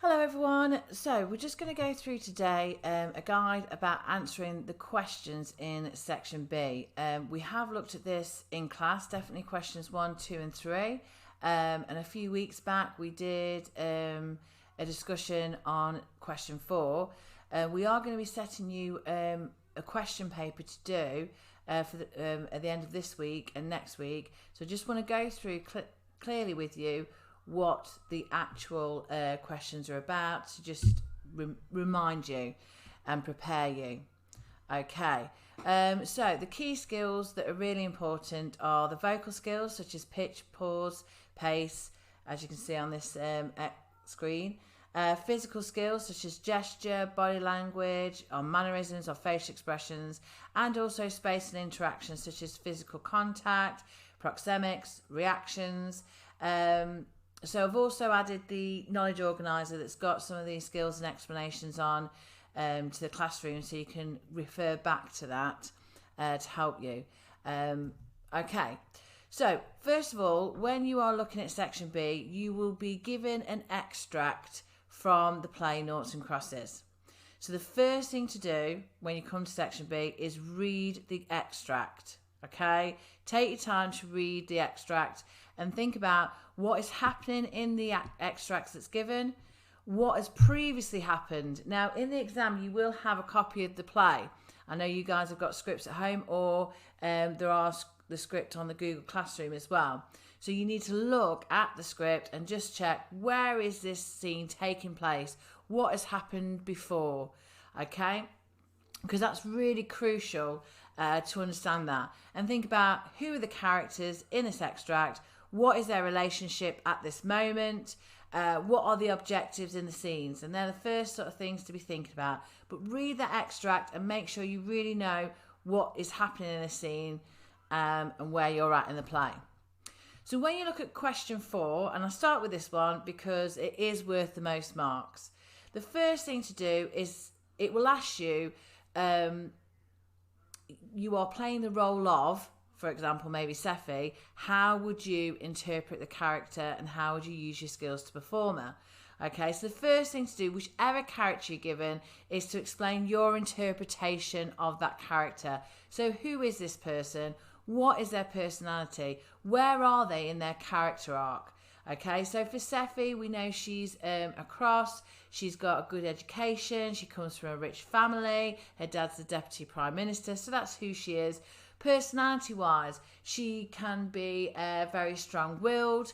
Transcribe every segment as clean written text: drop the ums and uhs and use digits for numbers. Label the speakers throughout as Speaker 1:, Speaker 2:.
Speaker 1: Hello everyone, so we're just going to go through today a guide about answering the questions in section B. We have looked at this in class, definitely questions 1, 2 and 3, and a few weeks back we did a discussion on question 4. We are going to be setting you a question paper to do at the end of this week and next week, so I just want to go through clearly with you what the actual questions are about to just remind you and prepare you. Okay, so the key skills that are really important are the vocal skills such as pitch, pause, pace, as you can see on this screen. Physical skills such as gesture, body language, or mannerisms or facial expressions, and also space and interaction such as physical contact, proxemics, reactions. So I've also added the knowledge organizer that's got some of these skills and explanations on to the classroom, so you can refer back to that to help you. Okay, so first of all, when you are looking at section B, you will be given an extract from the play Noughts and Crosses. So the first thing to do when you come to section B is read the extract. Okay, take your time to read the extract and think about what is happening in the extracts that's given, what has previously happened. Now, in the exam, you will have a copy of the play. I know you guys have got scripts at home, or there are the script on the Google Classroom as well. So you need to look at the script and just check, where is this scene taking place? What has happened before? Okay? Because that's really crucial to understand that. And think about, who are the characters in this extract? What is their relationship at this moment? What are the objectives in the scenes? And they're the first sort of things to be thinking about. But read the extract and make sure you really know what is happening in the scene and where you're at in the play. So when you look at question 4, and I'll start with this one because it is worth the most marks. The first thing to do is, it will ask you, you are playing the role of, for example, maybe Seffi, how would you interpret the character and how would you use your skills to perform her? Okay, so the first thing to do, whichever character you're given, is to explain your interpretation of that character. So who is this person? What is their personality? Where are they in their character arc? Okay, so for Seffi, we know she's a cross. She's got a good education. She comes from a rich family. Her dad's the Deputy Prime Minister, so that's who she is. Personality-wise, she can be very strong-willed.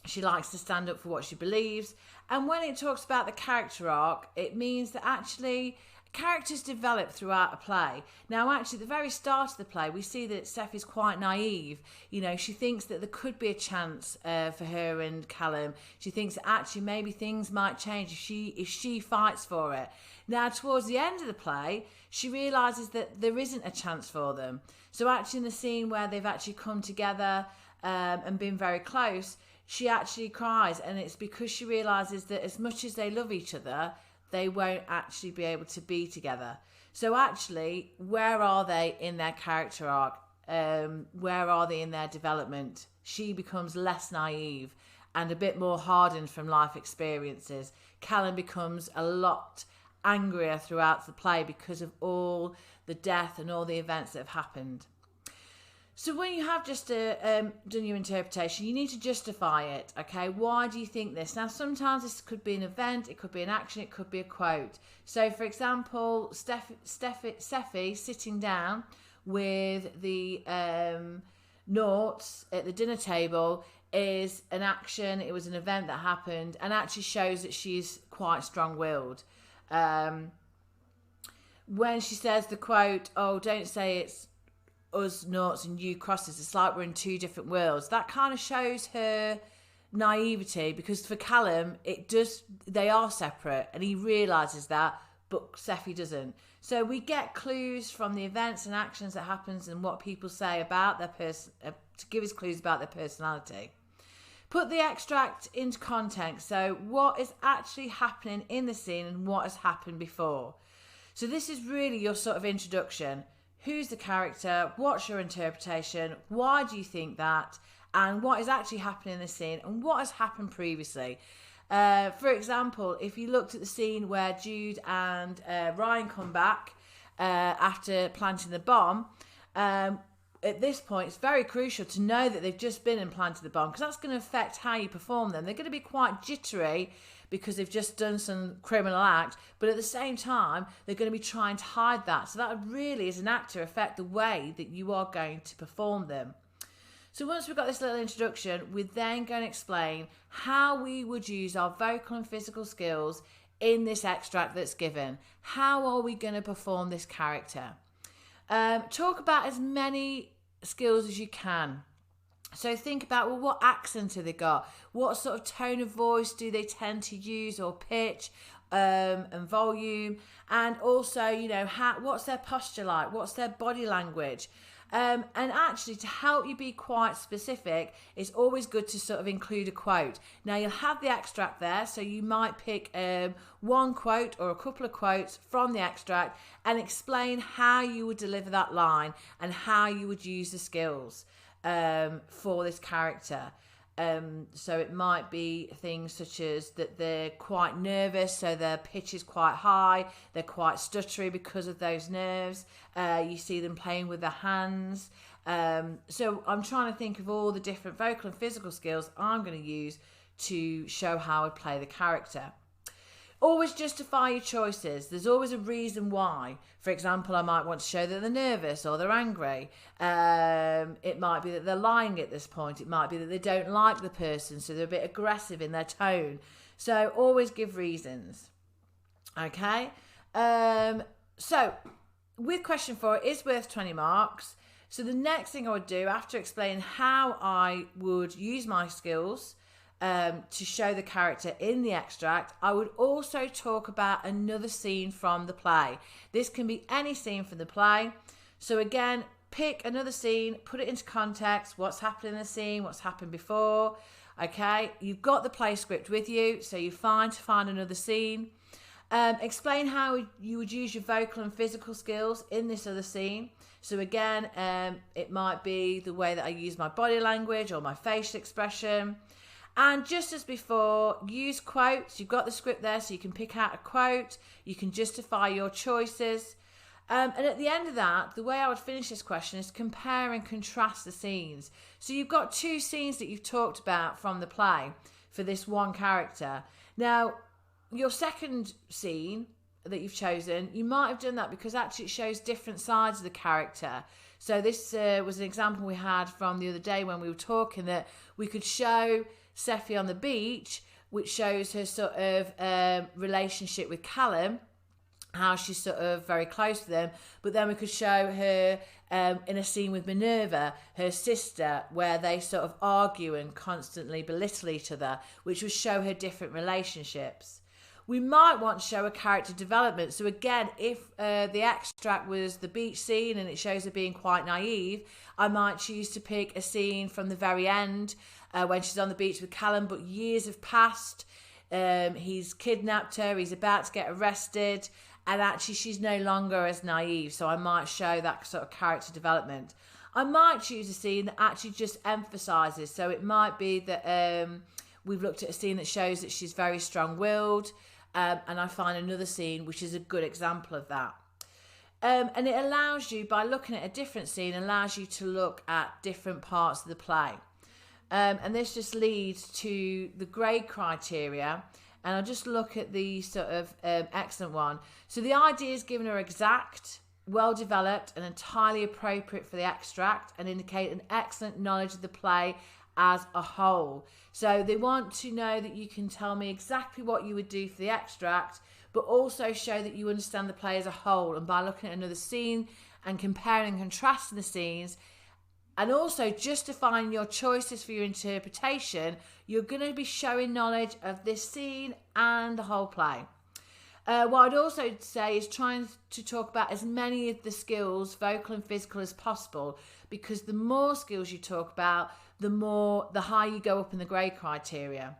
Speaker 1: She likes to stand up for what she believes. And when it talks about the character arc, it means that actually characters develop throughout a play. Now, actually, at the very start of the play, we see that Seffi's quite naive. You know, she thinks that there could be a chance for her and Callum. She thinks that actually maybe things might change if she fights for it. Now, towards the end of the play, she realises that there isn't a chance for them. So actually in the scene where they've actually come together and been very close, she actually cries, and it's because she realises that as much as they love each other, they won't actually be able to be together. So actually, where are they in their character arc? Where are they in their development? She becomes less naive and a bit more hardened from life experiences. Callum becomes a lot angrier throughout the play because of all the death and all the events that have happened. So when you have just done your interpretation, you need to justify it, okay? Why do you think this? Now, sometimes this could be an event, it could be an action, it could be a quote. So, for example, Seffi sitting down with the Noughts at the dinner table is an action, it was an event that happened, and actually shows that she's quite strong-willed. When she says the quote, "Oh, don't say it's us Noughts and you Crosses, it's like we're in two different worlds," that kind of shows her naivety, because for Callum, they are separate and he realises that, but Seffi doesn't. So we get clues from the events and actions that happens and what people say about their person to give us clues about their personality. Put the extract into context. So what is actually happening in the scene and what has happened before. So this is really your sort of introduction. Who's the character? What's your interpretation? Why do you think that? And what is actually happening in the scene and what has happened previously? For example, if you looked at the scene where Jude and Ryan come back after planting the bomb, at this point, it's very crucial to know that they've just been and planted the bomb, because that's going to affect how you perform them. They're going to be quite jittery because they've just done some criminal act, but at the same time, they're going to be trying to hide that. So that really, as an actor, affect the way that you are going to perform them. So once we've got this little introduction, we're then going to explain how we would use our vocal and physical skills in this extract that's given. How are we going to perform this character? Talk about as many skills as you can. So think about, well, what accent have they got? What sort of tone of voice do they tend to use, or pitch and volume? And also, you know, what's their posture like? What's their body language? And actually, to help you be quite specific, it's always good to sort of include a quote. Now, you'll have the extract there, so you might pick one quote or a couple of quotes from the extract and explain how you would deliver that line and how you would use the skills for this character. So it might be things such as that they're quite nervous, so their pitch is quite high, they're quite stuttery because of those nerves. You see them playing with their hands. So I'm trying to think of all the different vocal and physical skills I'm going to use to show how I play the character. Always justify your choices. There's always a reason why. For example, I might want to show that they're nervous or they're angry. It might be that they're lying at this point. It might be that they don't like the person, so they're a bit aggressive in their tone. So always give reasons. Okay? So with question 4, it is worth 20 marks. So the next thing I would do, after explaining how I would use my skills to show the character in the extract, I would also talk about another scene from the play. This can be any scene from the play. So again, pick another scene, put it into context, what's happened in the scene, what's happened before. Okay, you've got the play script with you, so you're fine to find another scene. Explain how you would use your vocal and physical skills in this other scene. So again, it might be the way that I use my body language or my facial expression. And just as before, use quotes. You've got the script there, so you can pick out a quote. You can justify your choices. And at the end of that, the way I would finish this question is compare and contrast the scenes. So you've got 2 scenes that you've talked about from the play for this one character. Now, your second scene that you've chosen, you might have done that because actually it shows different sides of the character. So this was an example we had from the other day when we were talking, that we could show Seffi on the beach, which shows her sort of relationship with Callum, how she's sort of very close to them. But then we could show her in a scene with Minerva, her sister, where they sort of argue and constantly belittle each other, which would show her different relationships. We might want to show a character development. So again, if the extract was the beach scene and it shows her being quite naive, I might choose to pick a scene from the very end when she's on the beach with Callum, but years have passed. He's kidnapped her, he's about to get arrested, and actually she's no longer as naive. So I might show that sort of character development. I might choose a scene that actually just emphasises. So it might be that we've looked at a scene that shows that she's very strong-willed, and I find another scene which is a good example of that. And it allows you, by looking at a different scene, allows you to look at different parts of the play. And this just leads to the grade criteria. And I'll just look at the sort of excellent one. So the ideas given are exact, well developed, and entirely appropriate for the extract, and indicate an excellent knowledge of the play as a whole. So they want to know that you can tell me exactly what you would do for the extract, but also show that you understand the play as a whole. And by looking at another scene and comparing and contrasting the scenes, and also justifying your choices for your interpretation, you're going to be showing knowledge of this scene and the whole play. What I'd also say is trying to talk about as many of the skills, vocal and physical, as possible, because the more skills you talk about, the higher you go up in the grade criteria.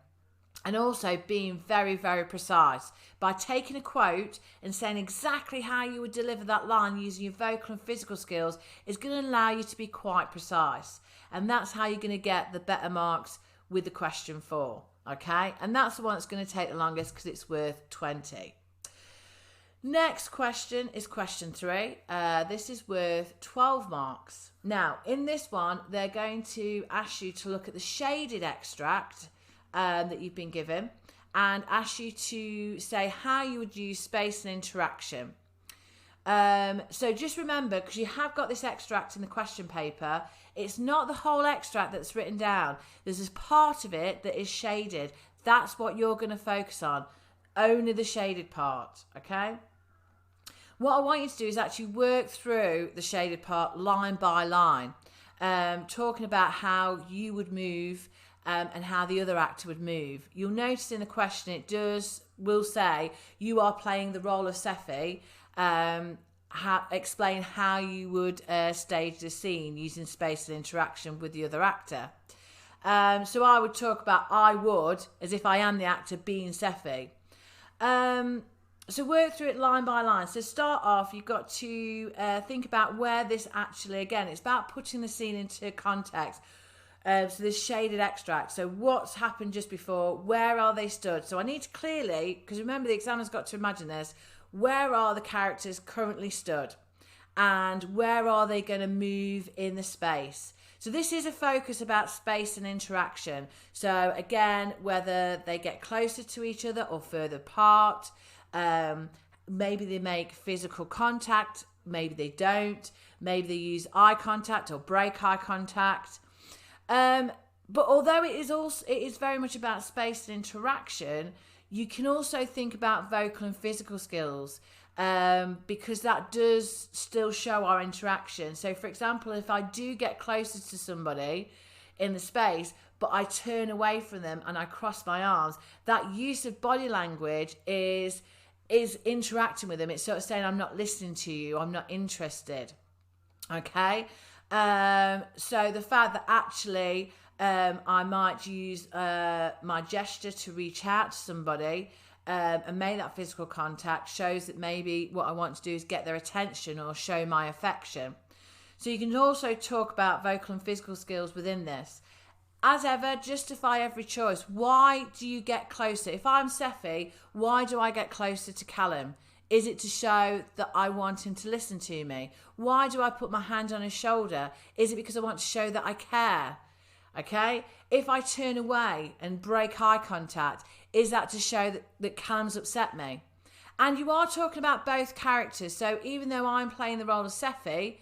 Speaker 1: And also being very, very precise. By taking a quote and saying exactly how you would deliver that line using your vocal and physical skills is going to allow you to be quite precise. And that's how you're going to get the better marks with the question 4. Okay, and that's the one that's going to take the longest because it's worth 20. Next question is question 3. This is worth 12 marks. Now, in this one, they're going to ask you to look at the shaded extract that you've been given and ask you to say how you would use space and interaction. So just remember, because you have got this extract in the question paper, it's not the whole extract that's written down. There's this part of it that is shaded. That's what you're going to focus on. Only the shaded part, okay? What I want you to do is actually work through the shaded part line by line, talking about how you would move and how the other actor would move. You'll notice in the question it will say you are playing the role of Sephi. Explain how you would stage the scene using space and interaction with the other actor. So I would talk about I would as if I am the actor being Sephi. So work through it line by line. So start off, you've got to think about where this actually, again, it's about putting the scene into context. So this shaded extract. So what's happened just before? Where are they stood? So I need to clearly, because remember the examiner's got to imagine this, where are the characters currently stood? And where are they going to move in the space? So this is a focus about space and interaction. So again, whether they get closer to each other or further apart, maybe they make physical contact, maybe they don't, maybe they use eye contact or break eye contact. But although it is very much about space and interaction, you can also think about vocal and physical skills, because that does still show our interaction. So for example, if I do get closer to somebody in the space, but I turn away from them and I cross my arms, that use of body language is interacting with them. It's sort of saying, I'm not listening to you, I'm not interested. Okay? So the fact that actually I might use my gesture to reach out to somebody and make that physical contact shows that maybe what I want to do is get their attention or show my affection. So you can also talk about vocal and physical skills within this. As ever, justify every choice. Why do you get closer? If I'm Sephi, why do I get closer to Callum? Is it to show that I want him to listen to me? Why do I put my hand on his shoulder? Is it because I want to show that I care? Okay? If I turn away and break eye contact, is that to show that Callum's upset me? And you are talking about both characters. So even though I'm playing the role of Sephi,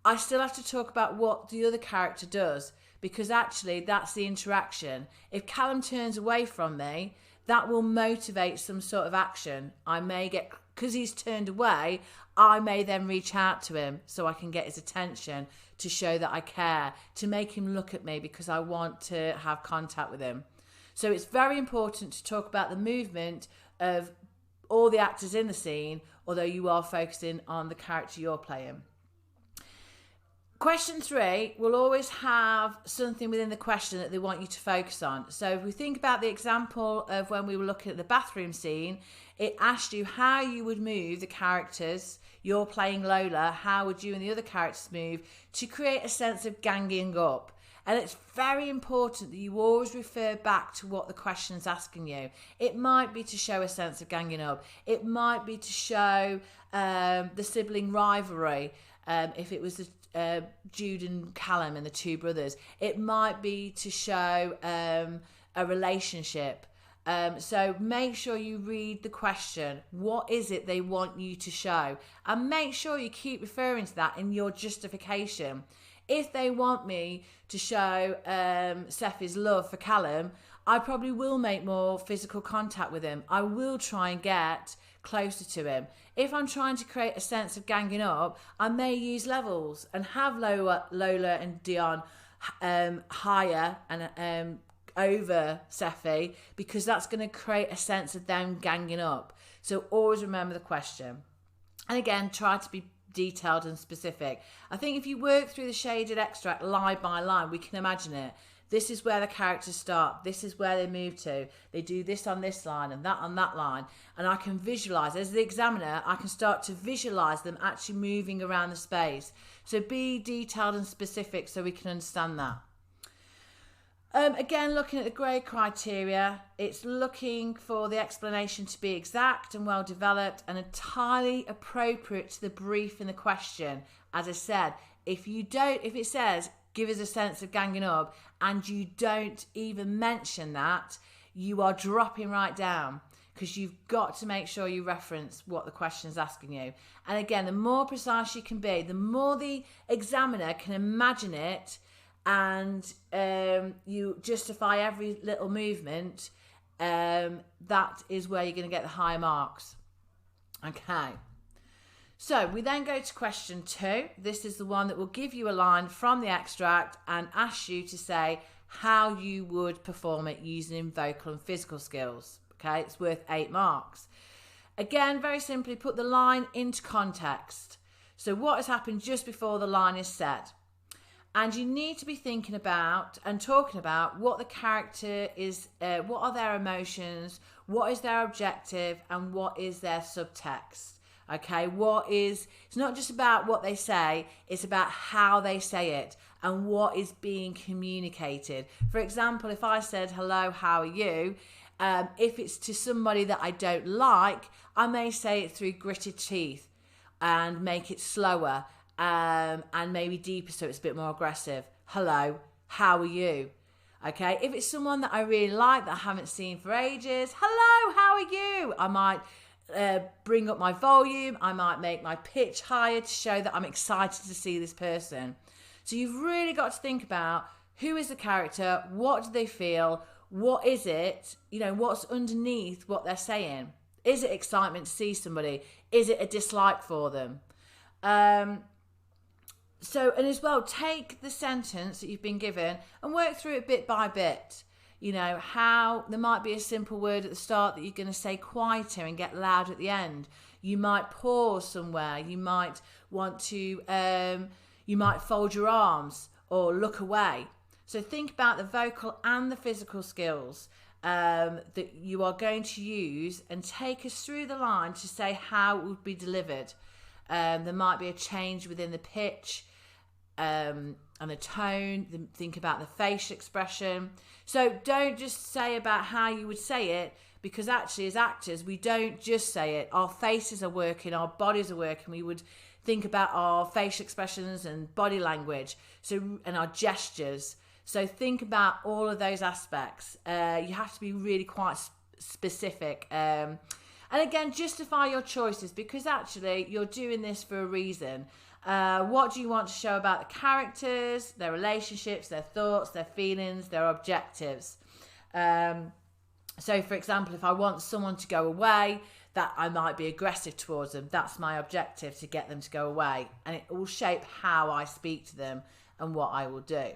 Speaker 1: I still have to talk about what the other character does, because actually that's the interaction. If Callum turns away from me, that will motivate some sort of action. I may get, because he's turned away, I may then reach out to him so I can get his attention, to show that I care, to make him look at me because I want to have contact with him. So it's very important to talk about the movement of all the actors in the scene, although you are focusing on the character you're playing. Question 3 will always have something within the question that they want you to focus on. So if we think about the example of when we were looking at the bathroom scene, it asked you how you would move the characters. You're playing Lola. How would you and the other characters move to create a sense of ganging up? And it's very important that you always refer back to what the question's asking you. It might be to show a sense of ganging up. It might be to show the sibling rivalry, if it was Jude and Callum and the two brothers. It might be to show a relationship. So make sure you read the question. What is it they want you to show? And make sure you keep referring to that in your justification. If they want me to show Sephi's love for Callum, I probably will make more physical contact with him. I will try and get closer to him. If I'm trying to create a sense of ganging up, I may use levels and have Lola and Dion higher and over Sephi, because that's going to create a sense of them ganging up. So always remember the question. And again, try to be detailed and specific. I think if you work through the shaded extract line by line, we can imagine it. This is where the characters start. This is where they move to. They do this on this line and that on that line. And I can visualise. As the examiner, I can start to visualise them actually moving around the space. So be detailed and specific so we can understand that. Again, looking at the grade criteria, it's looking for the explanation to be exact and well developed and entirely appropriate to the brief in the question. As I said, if it says, give us a sense of ganging up, and you don't even mention that, you are dropping right down, because you've got to make sure you reference what the question is asking you. And again, the more precise you can be, the more the examiner can imagine it, and you justify every little movement, that is where you're going to get the higher marks. Okay. So we then go to question 2. This is the one that will give you a line from the extract and ask you to say how you would perform it using vocal and physical skills. Okay, it's worth 8 marks. Again, very simply, put the line into context. So what has happened just before the line is said? And you need to be thinking about and talking about what the character is, what are their emotions, what is their objective, and what is their subtext. Okay, it's not just about what they say, it's about how they say it and what is being communicated. For example, if I said, hello, how are you? If it's to somebody that I don't like, I may say it through gritted teeth and make it slower and maybe deeper so it's a bit more aggressive. Hello, how are you? Okay, if it's someone that I really like that I haven't seen for ages, hello, how are you? I might bring up my volume, I might make my pitch higher to show that I'm excited to see this person. So you've really got to think about who is the character, what do they feel, what is it, what's underneath what they're saying. Is it excitement to see somebody? Is it a dislike for them? And as well, take the sentence that you've been given and work through it bit by bit. How there might be a simple word at the start that you're going to say quieter and get loud at the end. You might pause somewhere. You might want to, you might fold your arms or look away. So think about the vocal and the physical skills that you are going to use and take us through the line to say how it would be delivered. There might be a change within the pitch and the tone. Think about the facial expression. So don't just say about how you would say it, because actually as actors, we don't just say it. Our faces are working, our bodies are working. We would think about our facial expressions and body language, and our gestures. So think about all of those aspects. You have to be really quite specific. And again, justify your choices, because actually you're doing this for a reason. What do you want to show about the characters, their relationships, their thoughts, their feelings, their objectives? So, for example, if I want someone to go away, that I might be aggressive towards them. That's my objective, to get them to go away. And it will shape how I speak to them and what I will do.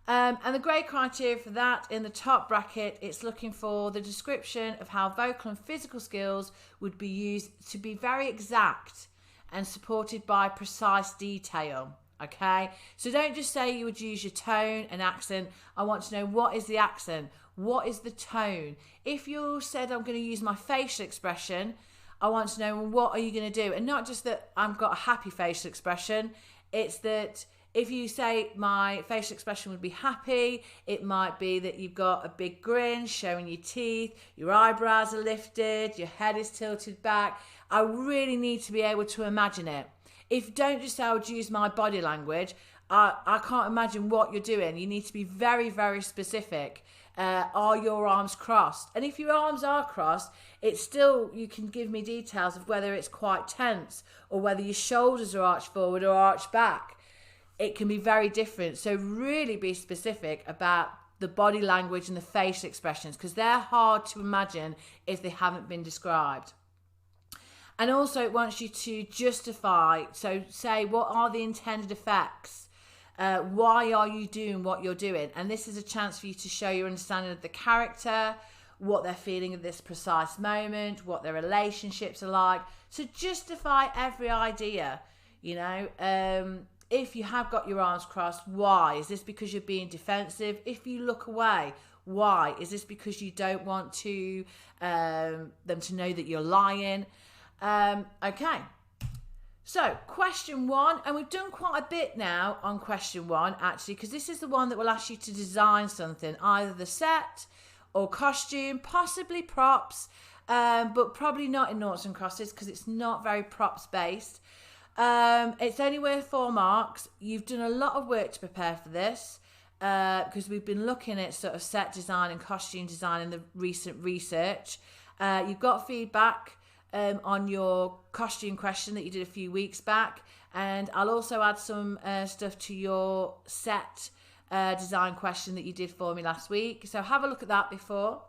Speaker 1: And the grade criteria for that, in the top bracket, it's looking for the description of how vocal and physical skills would be used to be very exact and supported by precise detail. Okay, so don't just say you would use your tone and accent. I want to know, what is the accent? What is the tone? If you said I'm going to use my facial expression, I want to know, what are you going to do? And not just that I've got a happy facial expression, it's that if you say my facial expression would be happy, it might be that you've got a big grin showing your teeth, your eyebrows are lifted, your head is tilted back. I really need to be able to imagine it. If don't just say I would use my body language, I can't imagine what you're doing. You need to be very, very specific. Are your arms crossed? And if your arms are crossed, it's still, you can give me details of whether it's quite tense or whether your shoulders are arched forward or arched back. It can be very different. So really be specific about the body language and the facial expressions, because they're hard to imagine if they haven't been described. And also it wants you to justify, so say, what are the intended effects? Why are you doing what you're doing? And this is a chance for you to show your understanding of the character, what they're feeling at this precise moment, what their relationships are like. So justify every idea, if you have got your arms crossed, why? Is this because you're being defensive? If you look away, why? Is this because you don't want them to know that you're lying? Okay. So, question one, and we've done quite a bit now on question one, actually, because this is the one that will ask you to design something, either the set or costume, possibly props, but probably not in noughts and crosses because it's not very props based. It's only worth 4 marks. You've done a lot of work to prepare for this because we've been looking at sort of set design and costume design in the recent research. You've got feedback on your costume question that you did a few weeks back, and I'll also add some stuff to your set design question that you did for me last week, so have a look at that before.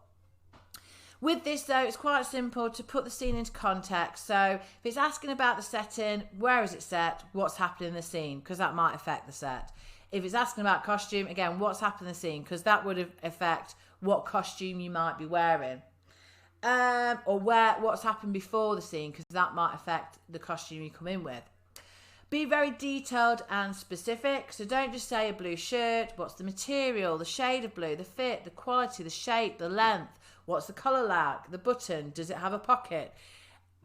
Speaker 1: With this though, it's quite simple to put the scene into context. So if it's asking about the setting, where is it set, what's happening in the scene, because that might affect the set. If it's asking about costume, again, what's happening in the scene, because that would affect what costume you might be wearing. Or what's happened before the scene, because that might affect the costume you come in with. Be very detailed and specific, so don't just say a blue shirt. What's the material, the shade of blue, the fit, the quality, the shape, the length, what's the colour like, the button, does it have a pocket?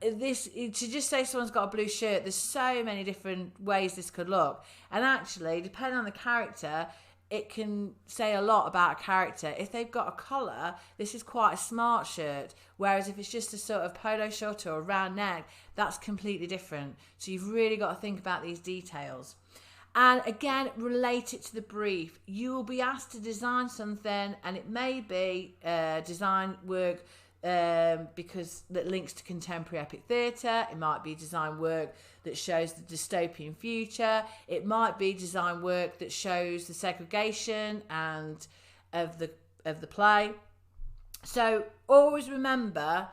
Speaker 1: To just say someone's got a blue shirt, there's so many different ways this could look, and actually depending on the character, it can say a lot about a character. If they've got a collar, this is quite a smart shirt. Whereas if it's just a sort of polo shirt or a round neck, that's completely different. So you've really got to think about these details. And again, relate it to the brief. You will be asked to design something, and it may be design work because that links to contemporary epic theatre. It might be design work that shows the dystopian future. It might be design work that shows the segregation and of the play. So always remember,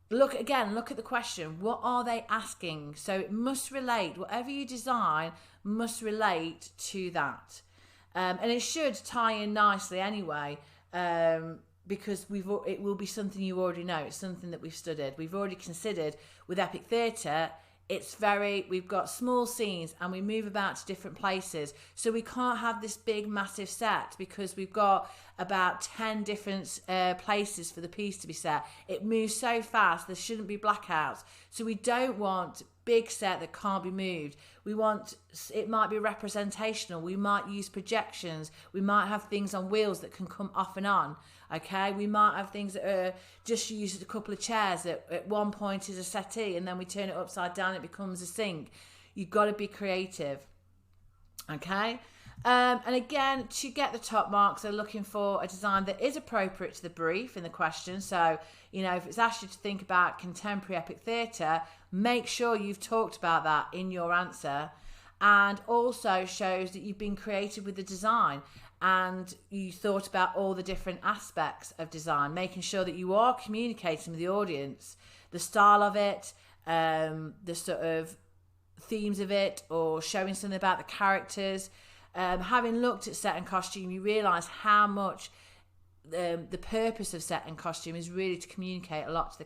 Speaker 1: look at the question. What are they asking? So it must relate. Whatever you design must relate to that, and it should tie in nicely anyway. Because it will be something you already know. It's something that we've studied. We've already considered with epic theatre. We've got small scenes and we move about to different places. So we can't have this big massive set because we've got about 10 different places for the piece to be set. It moves so fast, there shouldn't be blackouts. So we don't want big set that can't be moved. It might be representational. We might use projections. We might have things on wheels that can come off and on. Okay, we might have things that are just used as a couple of chairs that at one point is a settee and then we turn it upside down, it becomes a sink. You've got to be creative. Okay, and again, to get the top marks, they're looking for a design that is appropriate to the brief in the question. So, if it's asked you to think about contemporary epic theatre, make sure you've talked about that in your answer, and also shows that you've been creative with the design and you thought about all the different aspects of design, making sure that you are communicating with the audience, the style of it, the sort of themes of it, or showing something about the characters. Having looked at set and costume, you realise how much the purpose of set and costume is really to communicate a lot to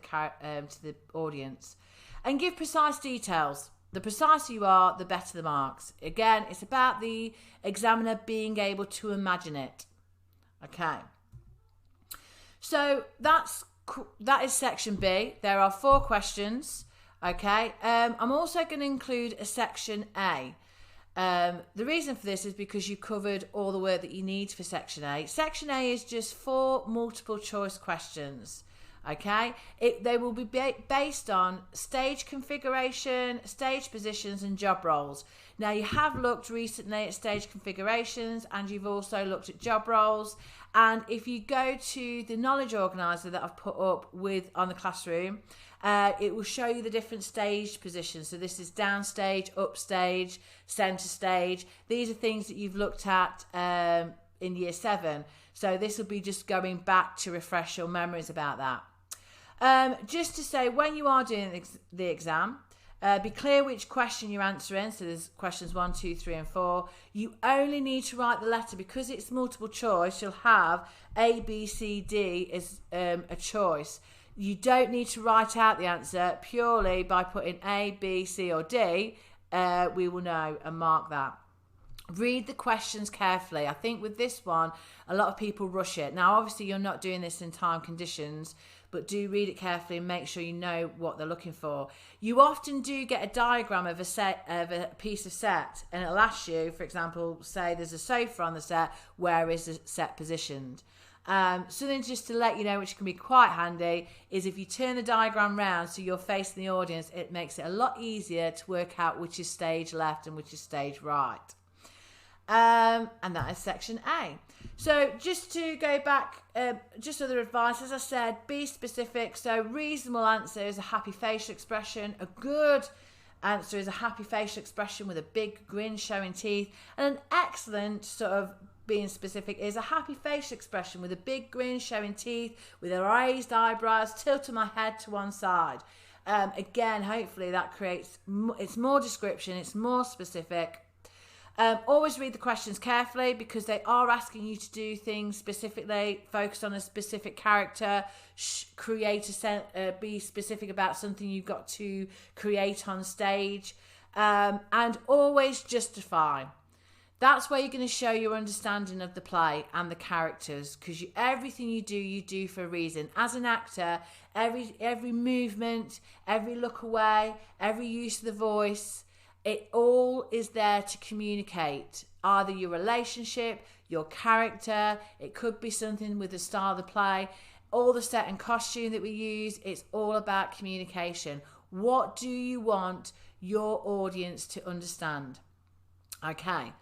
Speaker 1: the audience. And give precise details. The precise you are, the better the marks. Again, it's about the examiner being able to imagine it. Okay. So that is section B. There are 4 questions. Okay. I'm also going to include a section A. The reason for this is because you covered all the work that you need for section A. Section A is just 4 multiple choice questions. Okay, they will be based on stage configuration, stage positions and job roles. Now you have looked recently at stage configurations and you've also looked at job roles, and if you go to the knowledge organizer that I've put up on the classroom, it will show you the different stage positions. So this is downstage, upstage, centre stage. These are things that you've looked at in year 7. So this will be just going back to refresh your memories about that. Just to say, when you are doing the exam, be clear which question you're answering. So there's questions 1, 2, 3 and 4. You only need to write the letter because it's multiple choice. You'll have A, B, C, D as a choice. You don't need to write out the answer. Purely by putting A, B, C or D, we will know and mark that. Read the questions carefully. I think with this one, a lot of people rush it. Now, obviously, you're not doing this in time conditions, but do read it carefully and make sure you know what they're looking for. You often do get a diagram of a piece of set, and it'll ask you, for example, say there's a sofa on the set, where is the set positioned? Something just to let you know, which can be quite handy, is if you turn the diagram round so you're facing the audience, it makes it a lot easier to work out which is stage left and which is stage right. And that is section A. So just to go back, just other advice, as I said, be specific. So reasonable answer is a happy facial expression. A good answer is a happy facial expression with a big grin showing teeth. And an excellent sort of being specific is a happy facial expression with a big grin showing teeth, with raised eyebrows, tilting my head to one side. Again, hopefully that creates, it's more description, it's more specific. Always read the questions carefully because they are asking you to do things specifically, focus on a specific character, be specific about something you've got to create on stage, and always justify. That's where you're going to show your understanding of the play and the characters, because everything you do for a reason. As an actor, every movement, every look away, every use of the voice, it all is there to communicate either your relationship, your character. It could be something with the style of the play, all the set and costume that we use. It's all about communication. What do you want your audience to understand? Okay.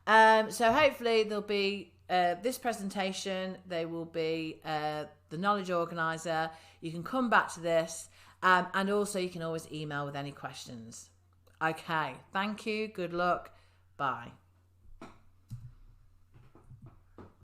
Speaker 1: So hopefully there'll be this presentation. There will be the knowledge organizer. You can come back to this, and also you can always email with any questions. Okay, thank you, good luck, bye.